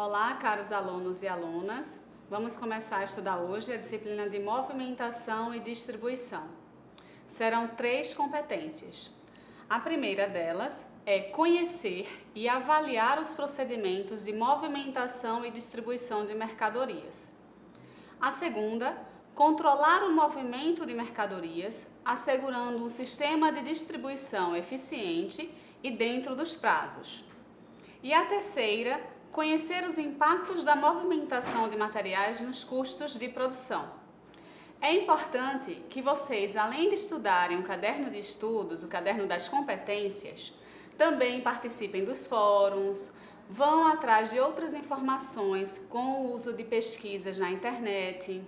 Olá, caros alunos e alunas. Vamos começar a estudar hoje a disciplina de movimentação e distribuição. Serão 3 competências. A primeira delas é conhecer e avaliar os procedimentos de movimentação e distribuição de mercadorias. A segunda, controlar o movimento de mercadorias, assegurando um sistema de distribuição eficiente e dentro dos prazos. E a terceira, conhecer os impactos da movimentação de materiais nos custos de produção. É importante que vocês, além de estudarem o caderno de estudos, o caderno das competências, também participem dos fóruns, vão atrás de outras informações com o uso de pesquisas na internet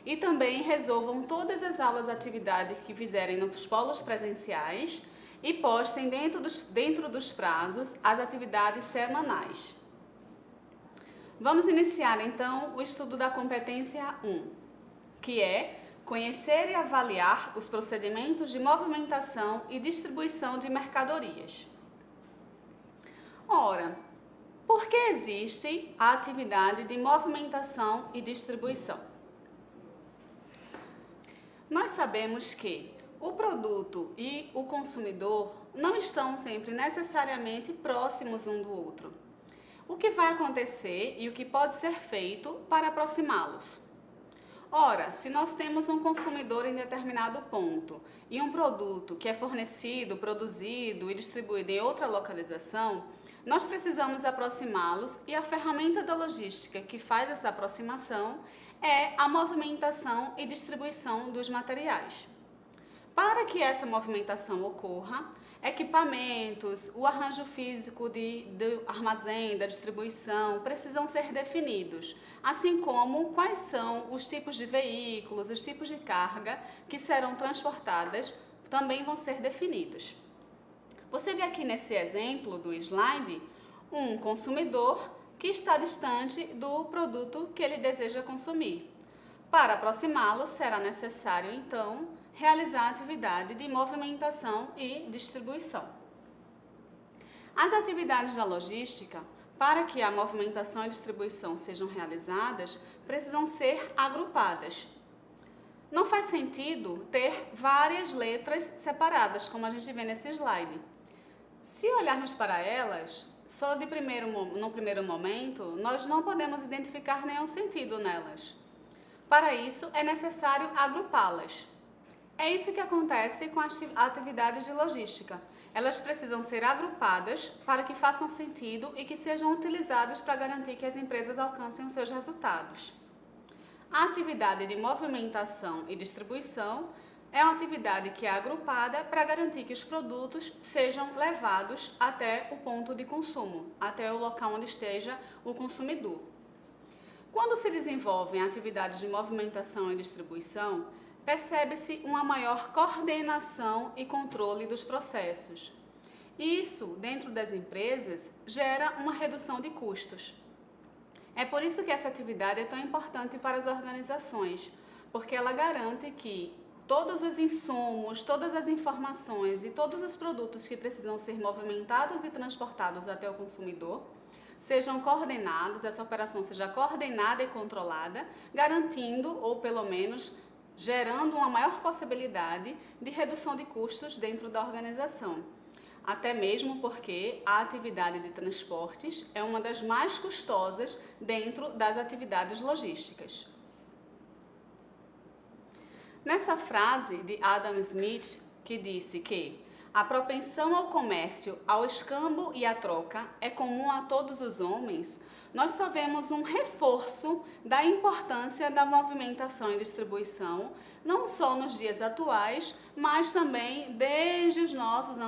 e também resolvam todas as aulas atividades que fizerem nos polos presenciais e postem dentro dos prazos as atividades semanais. Vamos iniciar então o estudo da competência 1, que é conhecer e avaliar os procedimentos de movimentação e distribuição de mercadorias. Ora, por que existe a atividade de movimentação e distribuição? Nós sabemos que o produto e o consumidor não estão sempre necessariamente próximos um do outro. O que vai acontecer e o que pode ser feito para aproximá-los? Ora, se nós temos um consumidor em determinado ponto e um produto que é fornecido, produzido e distribuído em outra localização, nós precisamos aproximá-los e a ferramenta da logística que faz essa aproximação é a movimentação e distribuição dos materiais. Para que essa movimentação ocorra, equipamentos, o arranjo físico do armazém, da distribuição, precisam ser definidos, assim como quais são os tipos de veículos, os tipos de carga que serão transportadas, também vão ser definidos. Você vê aqui nesse exemplo do slide um consumidor que está distante do produto que ele deseja consumir. Para aproximá-lo, será necessário, então, realizar a atividade de movimentação e distribuição. As atividades da logística, para que a movimentação e distribuição sejam realizadas, precisam ser agrupadas. Não faz sentido ter várias letras separadas, como a gente vê nesse slide. Se olharmos para elas, só no primeiro momento, nós não podemos identificar nenhum sentido nelas. Para isso, é necessário agrupá-las. É isso que acontece com as atividades de logística. Elas precisam ser agrupadas para que façam sentido e que sejam utilizadas para garantir que as empresas alcancem os seus resultados. A atividade de movimentação e distribuição é uma atividade que é agrupada para garantir que os produtos sejam levados até o ponto de consumo, até o local onde esteja o consumidor. Quando se desenvolvem atividades de movimentação e distribuição, percebe-se uma maior coordenação e controle dos processos. Isso, dentro das empresas, gera uma redução de custos. É por isso que essa atividade é tão importante para as organizações, porque ela garante que todos os insumos, todas as informações e todos os produtos que precisam ser movimentados e transportados até o consumidor sejam coordenados, essa operação seja coordenada e controlada, garantindo, ou pelo menos gerando uma maior possibilidade de redução de custos dentro da organização. Até mesmo porque a atividade de transportes é uma das mais custosas dentro das atividades logísticas. Nessa frase de Adam Smith, que disse que a propensão ao comércio, ao escambo e à troca é comum a todos os homens, nós só vemos um reforço da importância da movimentação e distribuição, não só nos dias atuais, mas também desde os nossos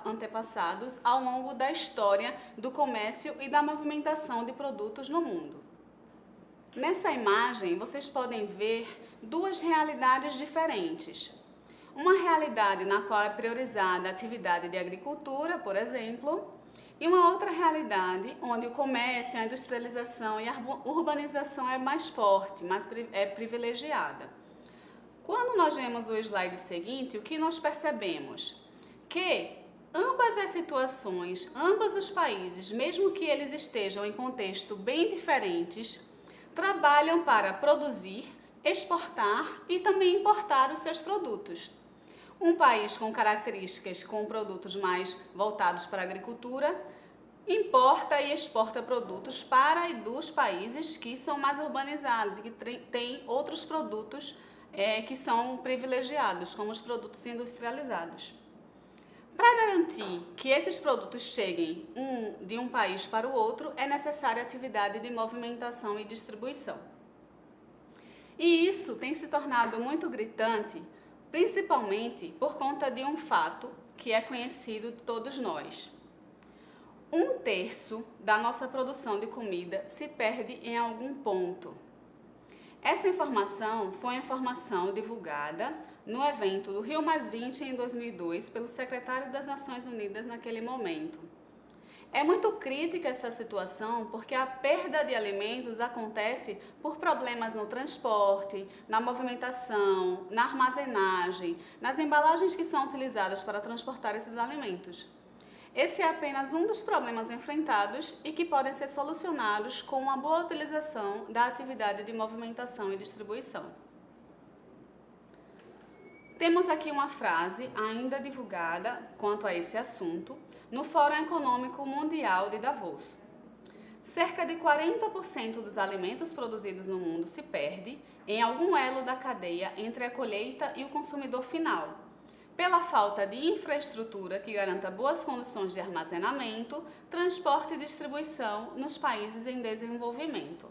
antepassados ao longo da história do comércio e da movimentação de produtos no mundo. Nessa imagem, vocês podem ver 2 realidades diferentes. Uma realidade na qual é priorizada a atividade de agricultura, por exemplo, e uma outra realidade onde o comércio, a industrialização e a urbanização é mais forte, é privilegiada. Quando nós vemos o slide seguinte, o que nós percebemos? Que ambas as situações, ambos os países, mesmo que eles estejam em contexto bem diferentes, trabalham para produzir, exportar e também importar os seus produtos. Um país com características com produtos mais voltados para a agricultura, importa e exporta produtos para e dos países que são mais urbanizados e que têm outros produtos que são privilegiados, como os produtos industrializados. Para garantir que esses produtos cheguem de um país para o outro, é necessária a atividade de movimentação e distribuição. E isso tem se tornado muito gritante, principalmente por conta de um fato que é conhecido de todos nós. 1/3 da nossa produção de comida se perde em algum ponto. Essa informação foi a informação divulgada no evento do Rio+20 em 2002 pelo secretário das Nações Unidas naquele momento. É muito crítica essa situação porque a perda de alimentos acontece por problemas no transporte, na movimentação, na armazenagem, nas embalagens que são utilizadas para transportar esses alimentos. Esse é apenas um dos problemas enfrentados e que podem ser solucionados com uma boa utilização da atividade de movimentação e distribuição. Temos aqui uma frase ainda divulgada quanto a esse assunto no Fórum Econômico Mundial de Davos. Cerca de 40% dos alimentos produzidos no mundo se perde em algum elo da cadeia entre a colheita e o consumidor final, pela falta de infraestrutura que garanta boas condições de armazenamento, transporte e distribuição nos países em desenvolvimento.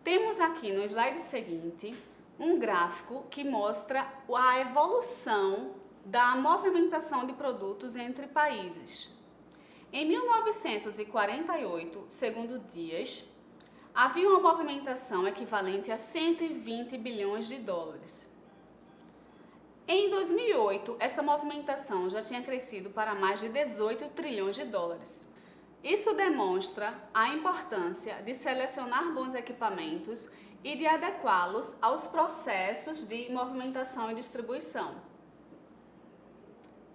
Temos aqui no slide seguinte um gráfico que mostra a evolução da movimentação de produtos entre países. Em 1948, segundo Dias, havia uma movimentação equivalente a 120 bilhões de dólares. Em 2008, essa movimentação já tinha crescido para mais de 18 trilhões de dólares. Isso demonstra a importância de selecionar bons equipamentos e de adequá-los aos processos de movimentação e distribuição.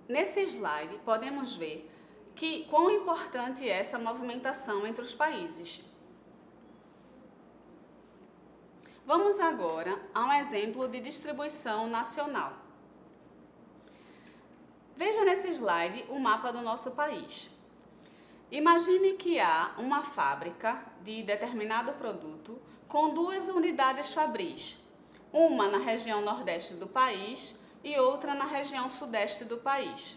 Nesse slide, podemos ver quão importante é essa movimentação entre os países. Vamos agora a um exemplo de distribuição nacional. Veja nesse slide o mapa do nosso país. Imagine que há uma fábrica de determinado produto com 2 unidades fabris, uma na região nordeste do país e outra na região sudeste do país.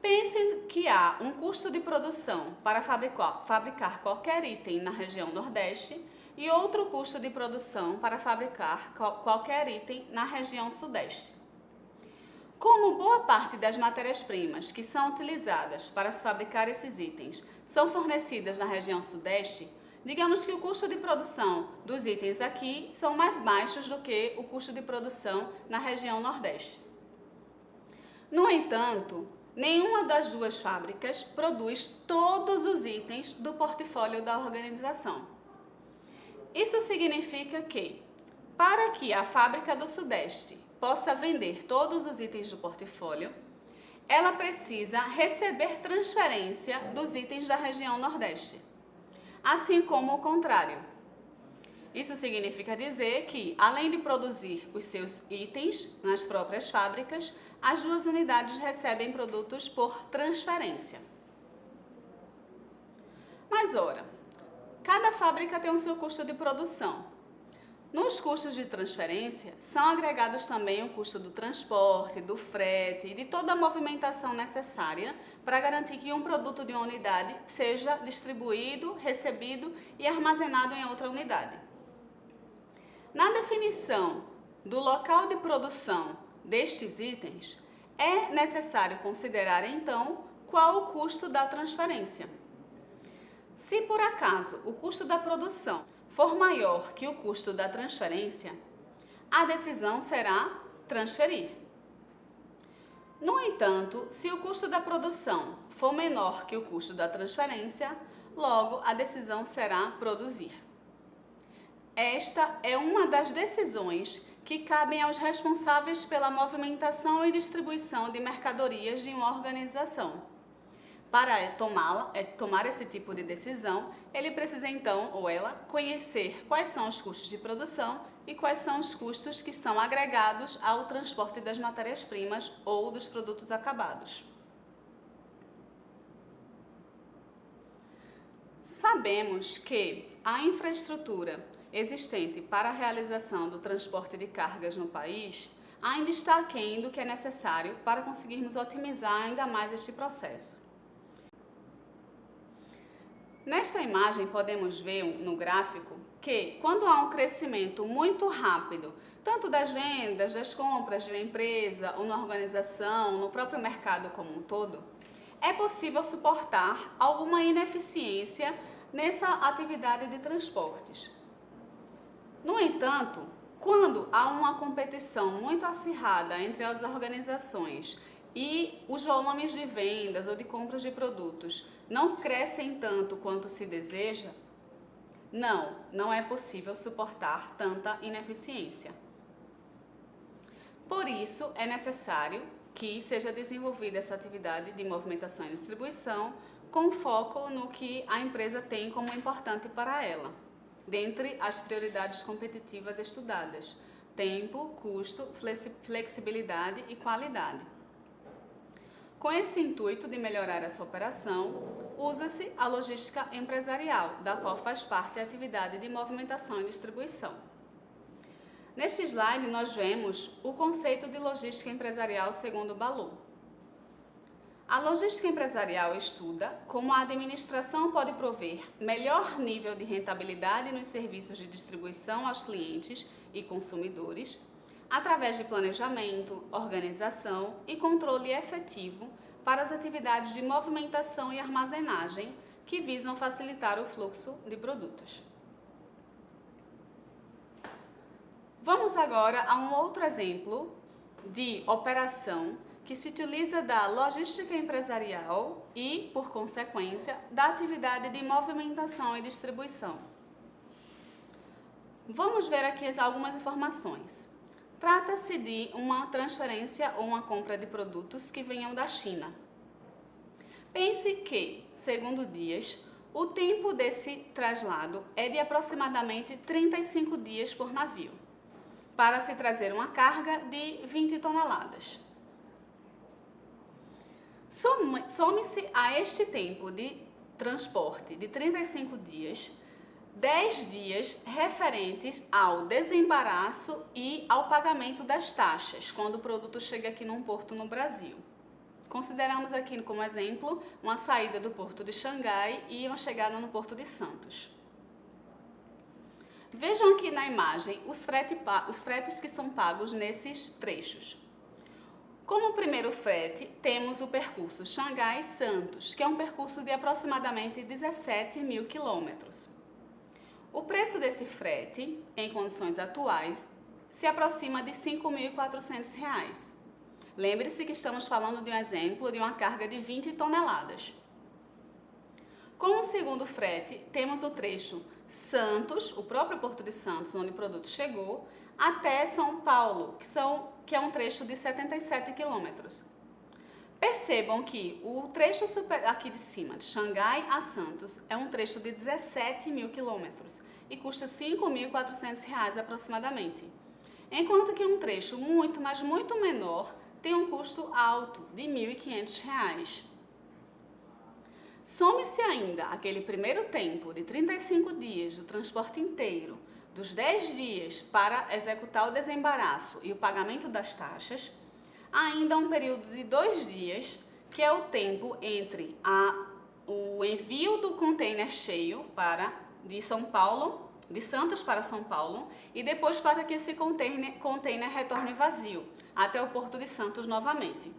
Pense que há um custo de produção para fabricar qualquer item na região nordeste e outro custo de produção para fabricar qualquer item na região sudeste. Como boa parte das matérias-primas que são utilizadas para se fabricar esses itens são fornecidas na região sudeste, digamos que o custo de produção dos itens aqui são mais baixos do que o custo de produção na região nordeste. No entanto, nenhuma das duas fábricas produz todos os itens do portfólio da organização. Isso significa que, para que a fábrica do Sudeste possa vender todos os itens do portfólio, ela precisa receber transferência dos itens da região Nordeste, assim como o contrário. Isso significa dizer que, além de produzir os seus itens nas próprias fábricas, as duas unidades recebem produtos por transferência. Mas, ora, cada fábrica tem o seu custo de produção. Nos custos de transferência, são agregados também o custo do transporte, do frete e de toda a movimentação necessária para garantir que um produto de uma unidade seja distribuído, recebido e armazenado em outra unidade. Na definição do local de produção destes itens, é necessário considerar, então, qual o custo da transferência. Se por acaso o custo da produção for maior que o custo da transferência, a decisão será transferir. No entanto, se o custo da produção for menor que o custo da transferência, logo a decisão será produzir. Esta é uma das decisões que cabem aos responsáveis pela movimentação e distribuição de mercadorias de uma organização. Para tomar esse tipo de decisão, ele precisa então, ou ela, conhecer quais são os custos de produção e quais são os custos que são agregados ao transporte das matérias-primas ou dos produtos acabados. Sabemos que a infraestrutura existente para a realização do transporte de cargas no país ainda está aquém do que é necessário para conseguirmos otimizar ainda mais este processo. Nesta imagem podemos ver no gráfico que quando há um crescimento muito rápido, tanto das vendas, das compras de uma empresa ou na organização, no próprio mercado como um todo, é possível suportar alguma ineficiência nessa atividade de transportes. No entanto, quando há uma competição muito acirrada entre as organizações e os volumes de vendas ou de compras de produtos não crescem tanto quanto se deseja, não é possível suportar tanta ineficiência. Por isso, é necessário que seja desenvolvida essa atividade de movimentação e distribuição com foco no que a empresa tem como importante para ela, dentre as prioridades competitivas estudadas: tempo, custo, flexibilidade e qualidade. Com esse intuito de melhorar essa operação, usa-se a logística empresarial, da qual faz parte a atividade de movimentação e distribuição. Neste slide, nós vemos o conceito de logística empresarial segundo Balloux. A logística empresarial estuda como a administração pode prover melhor nível de rentabilidade nos serviços de distribuição aos clientes e consumidores, através de planejamento, organização e controle efetivo para as atividades de movimentação e armazenagem que visam facilitar o fluxo de produtos. Vamos agora a um outro exemplo de operação que se utiliza da logística empresarial e, por consequência, da atividade de movimentação e distribuição. Vamos ver aqui algumas informações. Trata-se de uma transferência ou uma compra de produtos que venham da China. Pense que, segundo Dias, o tempo desse traslado é de aproximadamente 35 dias por navio, para se trazer uma carga de 20 toneladas. Some-se a este tempo de transporte de 35 dias, 10 dias referentes ao desembaraço e ao pagamento das taxas, quando o produto chega aqui num porto no Brasil. Consideramos aqui como exemplo uma saída do porto de Xangai e uma chegada no porto de Santos. Vejam aqui na imagem os fretes que são pagos nesses trechos. Como primeiro frete, temos o percurso Xangai-Santos, que é um percurso de aproximadamente 17 mil quilômetros. O preço desse frete, em condições atuais, se aproxima de R$ 5.400. Lembre-se que estamos falando de um exemplo de uma carga de 20 toneladas. Com o segundo frete, temos o trecho Santos, o próprio Porto de Santos, onde o produto chegou, até São Paulo, que é um trecho de 77 quilômetros. Percebam que o trecho aqui de cima, de Xangai a Santos, é um trecho de 17 mil quilômetros e custa R$ 5.400 aproximadamente. Enquanto que um trecho muito, mas muito menor, tem um custo alto de R$ 1.500. Some-se ainda aquele primeiro tempo de 35 dias do transporte inteiro, dos 10 dias para executar o desembaraço e o pagamento das taxas, ainda um período de 2 dias, que é o tempo entre o envio do container cheio de Santos para São Paulo, e depois para que esse container retorne vazio, até o Porto de Santos novamente.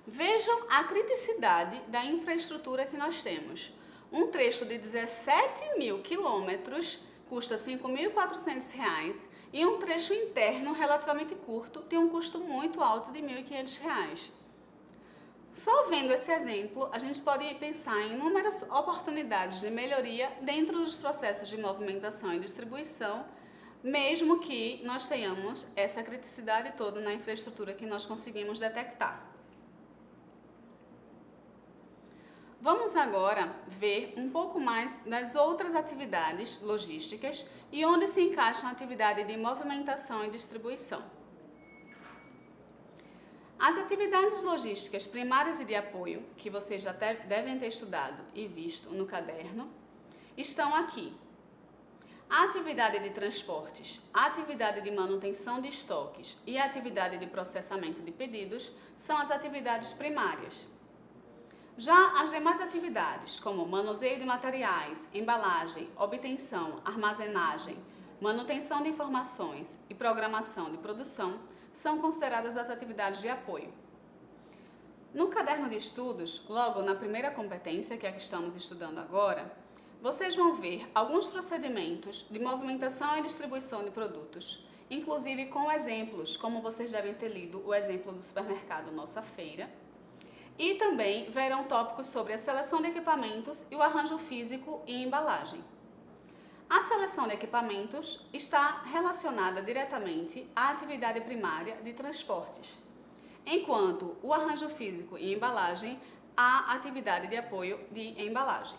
Vejam a criticidade da infraestrutura que nós temos. Um trecho de 17 mil quilômetros custa R$ 5.400 e um trecho interno relativamente curto tem um custo muito alto de R$ 1.500. Só vendo esse exemplo, a gente pode pensar em inúmeras oportunidades de melhoria dentro dos processos de movimentação e distribuição, mesmo que nós tenhamos essa criticidade toda na infraestrutura que nós conseguimos detectar. Vamos agora ver um pouco mais das outras atividades logísticas e onde se encaixa a atividade de movimentação e distribuição. As atividades logísticas primárias e de apoio, que vocês já devem ter estudado e visto no caderno, estão aqui. A atividade de transportes, a atividade de manutenção de estoques e a atividade de processamento de pedidos são as atividades primárias. Já as demais atividades, como manuseio de materiais, embalagem, obtenção, armazenagem, manutenção de informações e programação de produção, são consideradas as atividades de apoio. No caderno de estudos, logo na primeira competência, que é a que estamos estudando agora, vocês vão ver alguns procedimentos de movimentação e distribuição de produtos, inclusive com exemplos, como vocês devem ter lido o exemplo do supermercado Nossa Feira, e também verão tópicos sobre a seleção de equipamentos e o arranjo físico e embalagem. A seleção de equipamentos está relacionada diretamente à atividade primária de transportes, enquanto o arranjo físico e embalagem à atividade de apoio de embalagem.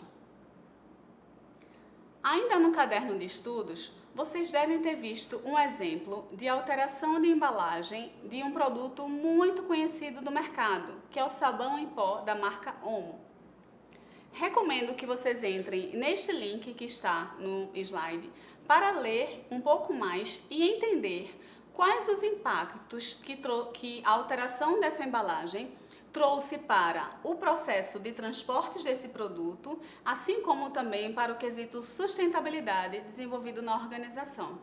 Ainda no caderno de estudos, vocês devem ter visto um exemplo de alteração de embalagem de um produto muito conhecido do mercado, que é o sabão em pó da marca Omo. Recomendo que vocês entrem neste link que está no slide para ler um pouco mais e entender quais os impactos que a alteração dessa embalagem trouxe para o processo de transportes desse produto, assim como também para o quesito sustentabilidade desenvolvido na organização.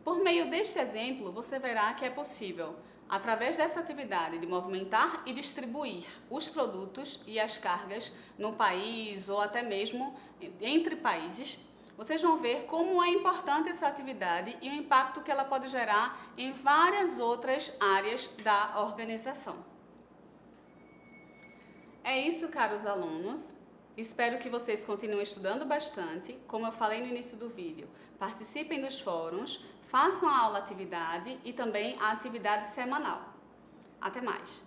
Por meio deste exemplo, você verá que é possível, através dessa atividade de movimentar e distribuir os produtos e as cargas no país ou até mesmo entre países, vocês vão ver como é importante essa atividade e o impacto que ela pode gerar em várias outras áreas da organização. É isso, caros alunos. Espero que vocês continuem estudando bastante. Como eu falei no início do vídeo, participem dos fóruns, façam a aula atividade e também a atividade semanal. Até mais!